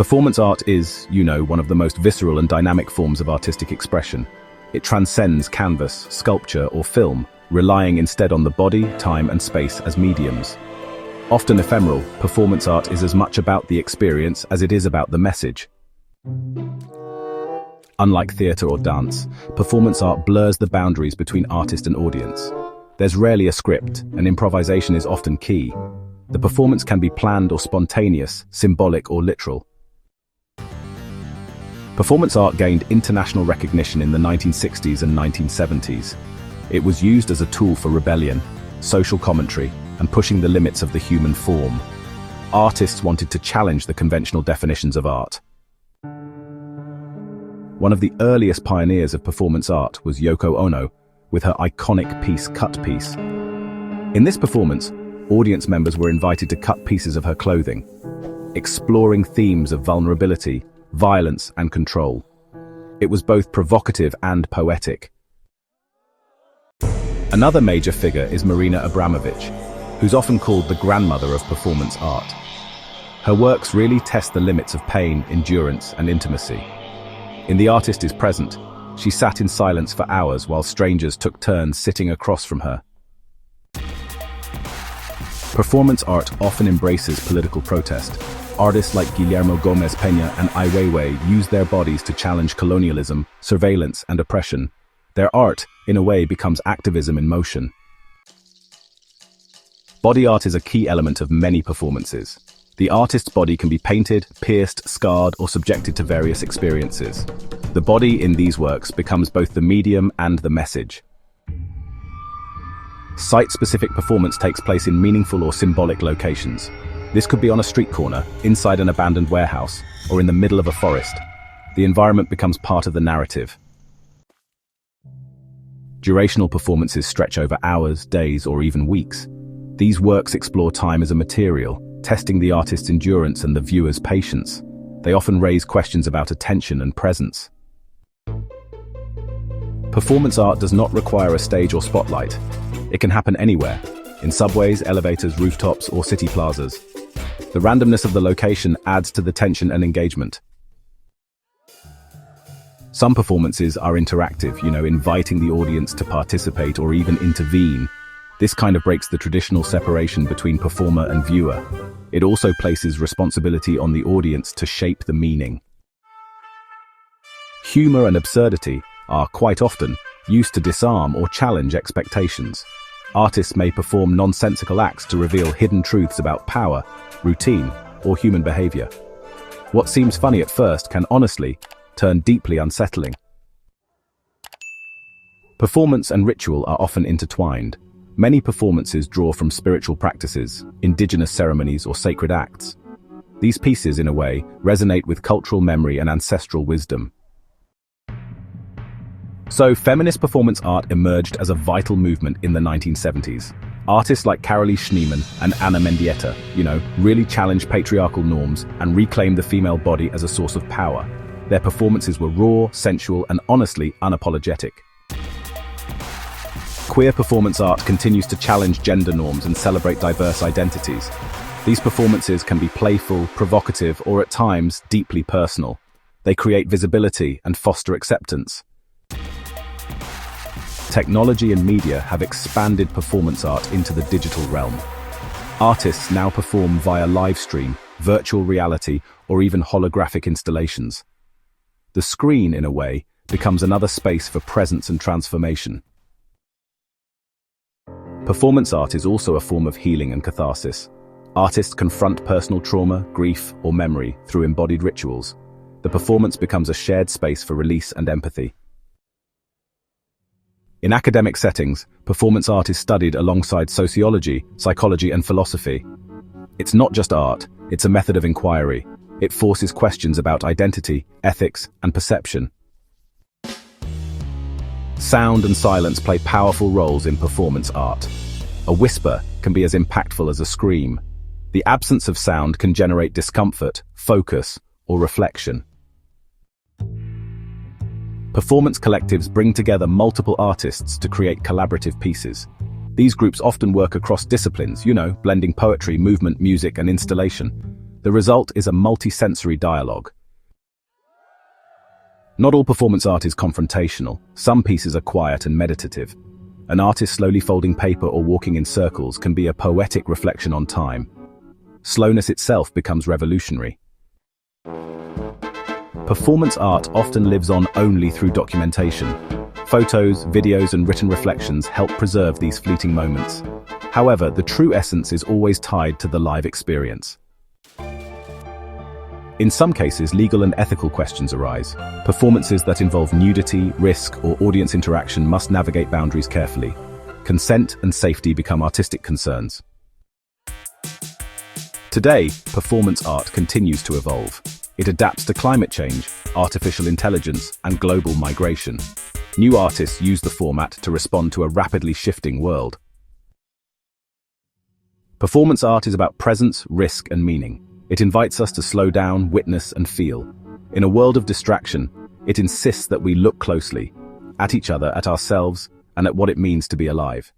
Performance art is, one of the most visceral and dynamic forms of artistic expression. It transcends canvas, sculpture, or film, relying instead on the body, time, and space as mediums. Often ephemeral, performance art is as much about the experience as it is about the message. Unlike theatre or dance, performance art blurs the boundaries between artist and audience. There's rarely a script, and improvisation is often key. The performance can be planned or spontaneous, symbolic or literal. Performance art gained international recognition in the 1960s and 1970s. It was used as a tool for rebellion, social commentary, and pushing the limits of the human form. Artists wanted to challenge the conventional definitions of art. One of the earliest pioneers of performance art was Yoko Ono, with her iconic piece Cut Piece. In this performance, audience members were invited to cut pieces of her clothing, exploring themes of vulnerability, violence, and control. It was both provocative and poetic. Another major figure is Marina Abramović, who's often called the grandmother of performance art. Her works really test the limits of pain, endurance, and intimacy. In The Artist is Present, she sat in silence for hours while strangers took turns sitting across from her. Performance art often embraces political protest. Artists like Guillermo Gómez Peña and Ai Weiwei use their bodies to challenge colonialism, surveillance, and oppression. Their art, in a way, becomes activism in motion. Body art is a key element of many performances. The artist's body can be painted, pierced, scarred, or subjected to various experiences. The body in these works becomes both the medium and the message. Site-specific performance takes place in meaningful or symbolic locations. This could be on a street corner, inside an abandoned warehouse, or in the middle of a forest. The environment becomes part of the narrative. Durational performances stretch over hours, days, or even weeks. These works explore time as a material, testing the artist's endurance and the viewer's patience. They often raise questions about attention and presence. Performance art does not require a stage or spotlight. It can happen anywhere, in subways, elevators, rooftops, or city plazas. The randomness of the location adds to the tension and engagement. Some performances are interactive, inviting the audience to participate or even intervene. This kind of breaks the traditional separation between performer and viewer. It also places responsibility on the audience to shape the meaning. Humor and absurdity are, quite often, used to disarm or challenge expectations. Artists may perform nonsensical acts to reveal hidden truths about power, routine, or human behavior. What seems funny at first can honestly turn deeply unsettling. Performance and ritual are often intertwined. Many performances draw from spiritual practices, indigenous ceremonies, or sacred acts. These pieces, in a way, resonate with cultural memory and ancestral wisdom. So, feminist performance art emerged as a vital movement in the 1970s. Artists like Carolee Schneemann and Ana Mendieta, really challenged patriarchal norms and reclaimed the female body as a source of power. Their performances were raw, sensual, and honestly unapologetic. Queer performance art continues to challenge gender norms and celebrate diverse identities. These performances can be playful, provocative, or at times deeply personal. They create visibility and foster acceptance. Technology and media have expanded performance art into the digital realm. Artists now perform via live stream, virtual reality, or even holographic installations. The screen, in a way, becomes another space for presence and transformation. Performance art is also a form of healing and catharsis. Artists confront personal trauma, grief, or memory through embodied rituals. The performance becomes a shared space for release and empathy. In academic settings, performance art is studied alongside sociology, psychology, and philosophy. It's not just art, it's a method of inquiry. It forces questions about identity, ethics, and perception. Sound and silence play powerful roles in performance art. A whisper can be as impactful as a scream. The absence of sound can generate discomfort, focus, or reflection. Performance collectives bring together multiple artists to create collaborative pieces. These groups often work across disciplines, blending poetry, movement, music, and installation. The result is a multi-sensory dialogue. Not all performance art is confrontational. Some pieces are quiet and meditative. An artist slowly folding paper or walking in circles can be a poetic reflection on time. Slowness itself becomes revolutionary. Performance art often lives on only through documentation. Photos, videos, and written reflections help preserve these fleeting moments. However, the true essence is always tied to the live experience. In some cases, legal and ethical questions arise. Performances that involve nudity, risk, or audience interaction must navigate boundaries carefully. Consent and safety become artistic concerns. Today, performance art continues to evolve. It adapts to climate change, artificial intelligence, and global migration. New artists use the format to respond to a rapidly shifting world. Performance art is about presence, risk, and meaning. It invites us to slow down, witness, and feel. In a world of distraction, it insists that we look closely, at each other, at ourselves, and at what it means to be alive.